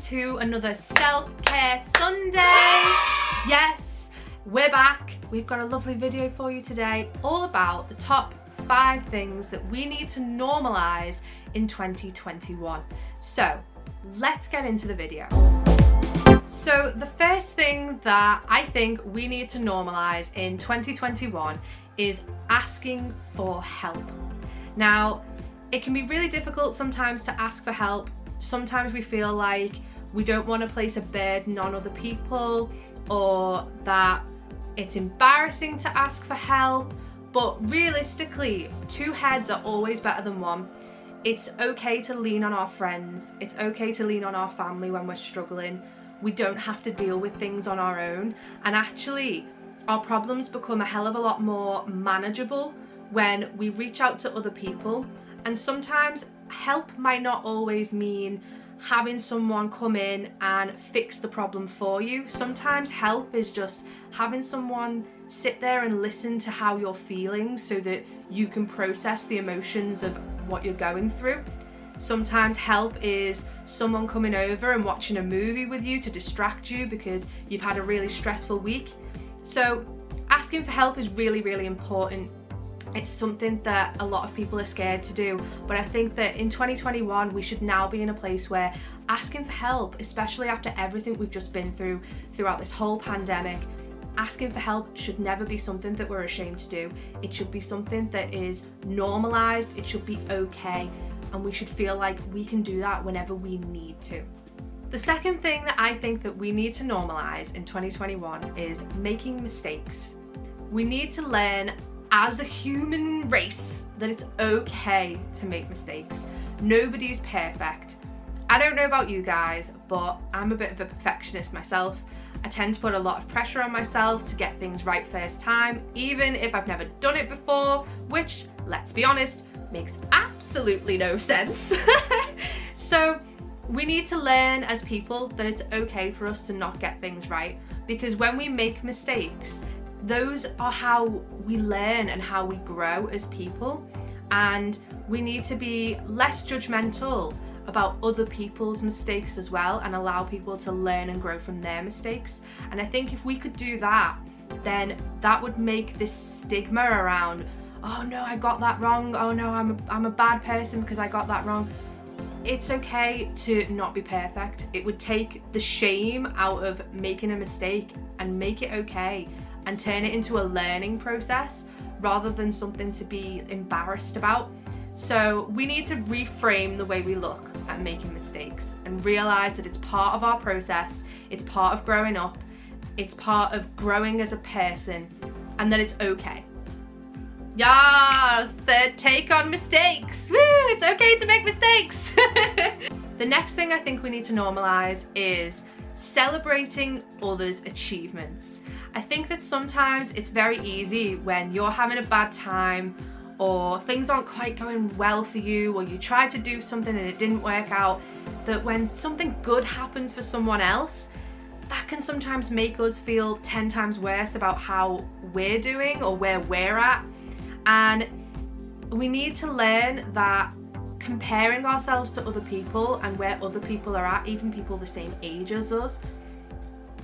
to another self-care Sunday. Yes, we're back. We've got a lovely video for you today all about the top 5 things that we need to normalise in 2021. So let's get into the video. So the first thing that I think we need to normalise in 2021 is asking for help. Now, it can be really difficult sometimes to ask for help. Sometimes we feel like we don't want to place a burden on other people, or that it's embarrassing to ask for help. But realistically, 2 heads are always better than 1. It's okay to lean on our friends. It's okay to lean on our family when we're struggling. We don't have to deal with things on our own. And actually, our problems become a hell of a lot more manageable when we reach out to other people. And sometimes help might not always mean having someone come in and fix the problem for you. Sometimes help is just having someone sit there and listen to how you're feeling so that you can process the emotions of what you're going through. Sometimes help is someone coming over and watching a movie with you to distract you because you've had a really stressful week. So asking for help is really, really important. It's something that a lot of people are scared to do, but I think that in 2021 we should now be in a place where asking for help, especially after everything we've just been through throughout this whole pandemic, asking for help should never be something that we're ashamed to do. It should be something that is normalized. It should be okay, and we should feel like we can do that whenever we need to. The second thing that I think that we need to normalize in 2021 is making mistakes. We need to learn as a human race that it's okay to make mistakes. Nobody's perfect. I don't know about you guys, but I'm a bit of a perfectionist myself. I tend to put a lot of pressure on myself to get things right first time, even if I've never done it before, which, let's be honest, makes absolutely no sense. So we need to learn as people that it's okay for us to not get things right, because when we make mistakes, those are how we learn and how we grow as people. And we need to be less judgmental about other people's mistakes as well, and allow people to learn and grow from their mistakes. And I think if we could do that, then that would make this stigma around, oh no, I got that wrong, oh no, I'm a bad person because I got that wrong. It's okay to not be perfect. It would take the shame out of making a mistake and make it okay and turn it into a learning process rather than something to be embarrassed about. So we need to reframe the way we look at making mistakes and realize that it's part of our process, it's part of growing up, it's part of growing as a person, and that it's okay. Yes, third take on mistakes. Woo, it's okay to make mistakes. The next thing I think we need to normalize is celebrating others' achievements. I think that sometimes it's very easy when you're having a bad time or things aren't quite going well for you, or you tried to do something and it didn't work out, that when something good happens for someone else, that can sometimes make us feel 10 times worse about how we're doing or where we're at. And we need to learn that comparing ourselves to other people and where other people are at, even people the same age as us,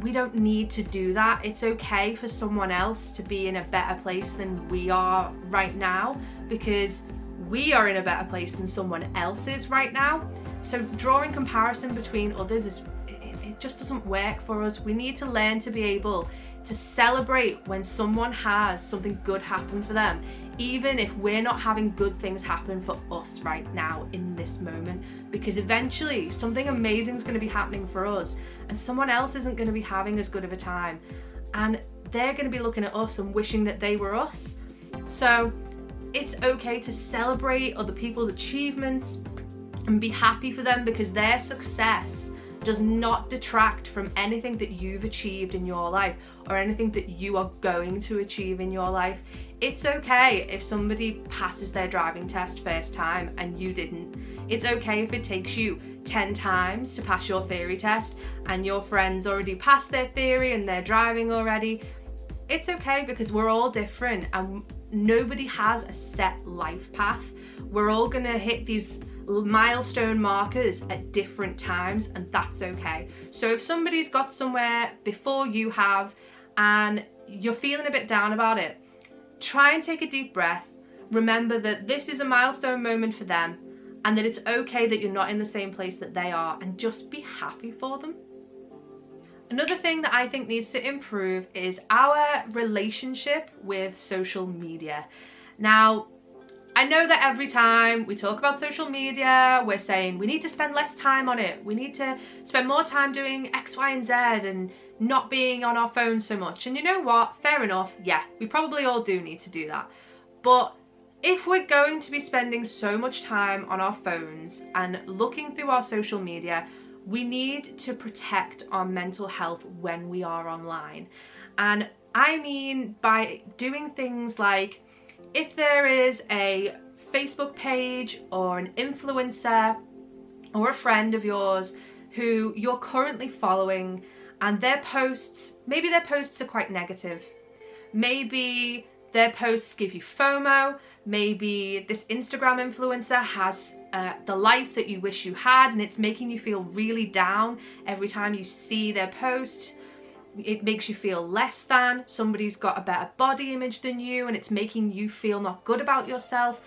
we don't need to do that. It's okay for someone else to be in a better place than we are right now, because we are in a better place than someone else is right now. So drawing comparison between others it just doesn't work for us. We need to learn to be able to celebrate when someone has something good happen for them, even if we're not having good things happen for us right now in this moment, because eventually something amazing is going to be happening for us and someone else isn't going to be having as good of a time, and they're going to be looking at us and wishing that they were us. So it's okay to celebrate other people's achievements and be happy for them, because their success does not detract from anything that you've achieved in your life or anything that you are going to achieve in your life. It's okay if somebody passes their driving test first time and you didn't. It's okay if it takes you 10 times to pass your theory test and your friends already passed their theory and they're driving already. It's okay, because we're all different and nobody has a set life path. We're all gonna hit these milestone markers at different times, and that's okay. So if somebody's got somewhere before you have and you're feeling a bit down about it, try and take a deep breath. Remember that this is a milestone moment for them and that it's okay that you're not in the same place that they are, and just be happy for them. Another thing that I think needs to improve is our relationship with social media. Now, I know that every time we talk about social media, we're saying we need to spend less time on it. We need to spend more time doing X, Y, and Z and not being on our phones so much. And you know what? Fair enough. Yeah, we probably all do need to do that. But if we're going to be spending so much time on our phones and looking through our social media, we need to protect our mental health when we are online. And I mean by doing things like, if there is a Facebook page or an influencer or a friend of yours who you're currently following and their posts, maybe their posts are quite negative, maybe their posts give you FOMO, maybe this Instagram influencer has the life that you wish you had and it's making you feel really down every time you see their post. It makes you feel less than. Somebody's got a better body image than you and it's making you feel not good about yourself.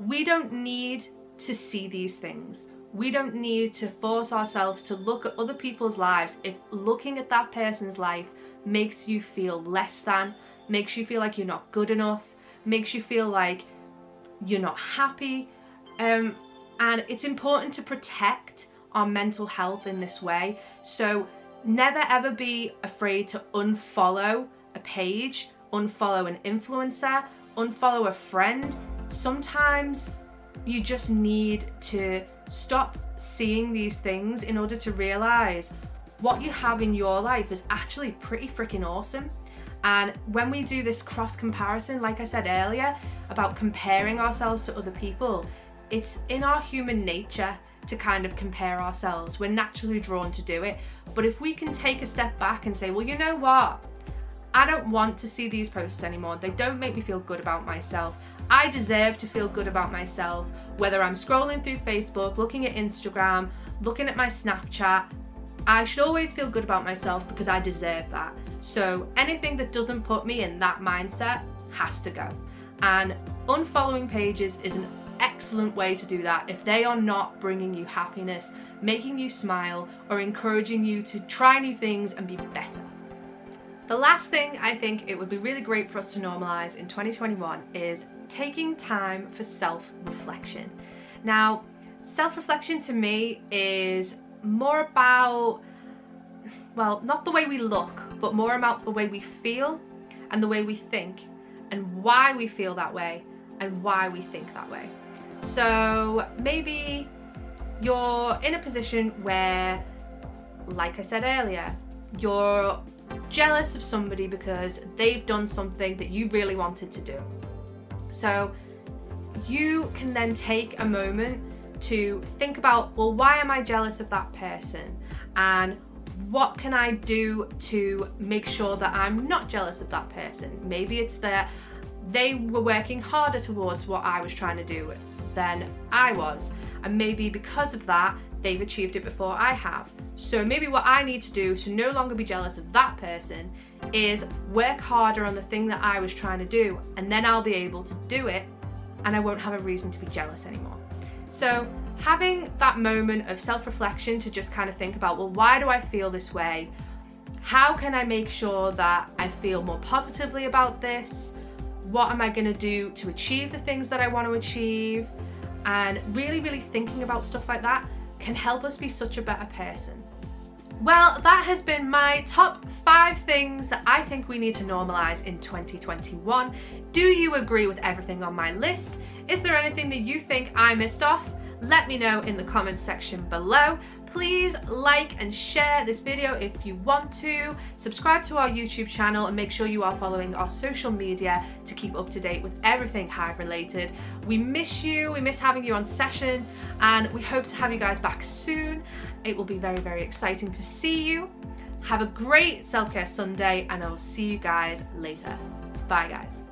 We don't need to see these things. We don't need to force ourselves to look at other people's lives if looking at that person's life makes you feel less than, makes you feel like you're not good enough, makes you feel like you're not happy. And it's important to protect our mental health in this way. So never ever be afraid to unfollow a page, unfollow an influencer, unfollow a friend. Sometimes you just need to stop seeing these things in order to realize what you have in your life is actually pretty freaking awesome. And when we do this cross comparison, like I said earlier, about comparing ourselves to other people, it's in our human nature to kind of compare ourselves. We're naturally drawn to do it. But if we can take a step back and say, well, you know what? I don't want to see these posts anymore. They don't make me feel good about myself. I deserve to feel good about myself, whether I'm scrolling through Facebook, looking at Instagram, looking at my Snapchat. I should always feel good about myself because I deserve that. So anything that doesn't put me in that mindset has to go. And unfollowing pages is an excellent way to do that if they are not bringing you happiness, making you smile, or encouraging you to try new things and be better. The last thing I think it would be really great for us to normalise in 2021 is taking time for self-reflection. Now, self-reflection to me is more about, well, not the way we look, but more about the way we feel and the way we think and why we feel that way and why we think that way. So maybe you're in a position where, like I said earlier, you're jealous of somebody because they've done something that you really wanted to do. So you can then take a moment to think about, well, why am I jealous of that person? And what can I do to make sure that I'm not jealous of that person? Maybe it's that they were working harder towards what I was trying to do than I was. And maybe because of that, they've achieved it before I have. So maybe what I need to do to no longer be jealous of that person is work harder on the thing that I was trying to do, and then I'll be able to do it and I won't have a reason to be jealous anymore. So having that moment of self-reflection to just kind of think about, well, why do I feel this way? How can I make sure that I feel more positively about this? What am I going to do to achieve the things that I want to achieve? And really thinking about stuff like that can help us be such a better person. Well, that has been my top 5 things that I think we need to normalise in 2021. Do you agree with everything on my list? Is there anything that you think I missed off? Let me know in the comments section below. Please like and share this video if you want to. Subscribe to our YouTube channel and make sure you are following our social media to keep up to date with everything Hive related. We miss you, we miss having you on session, and we hope to have you guys back soon. It will be very exciting to see you. Have a great self-care Sunday, and I will see you guys later. Bye guys.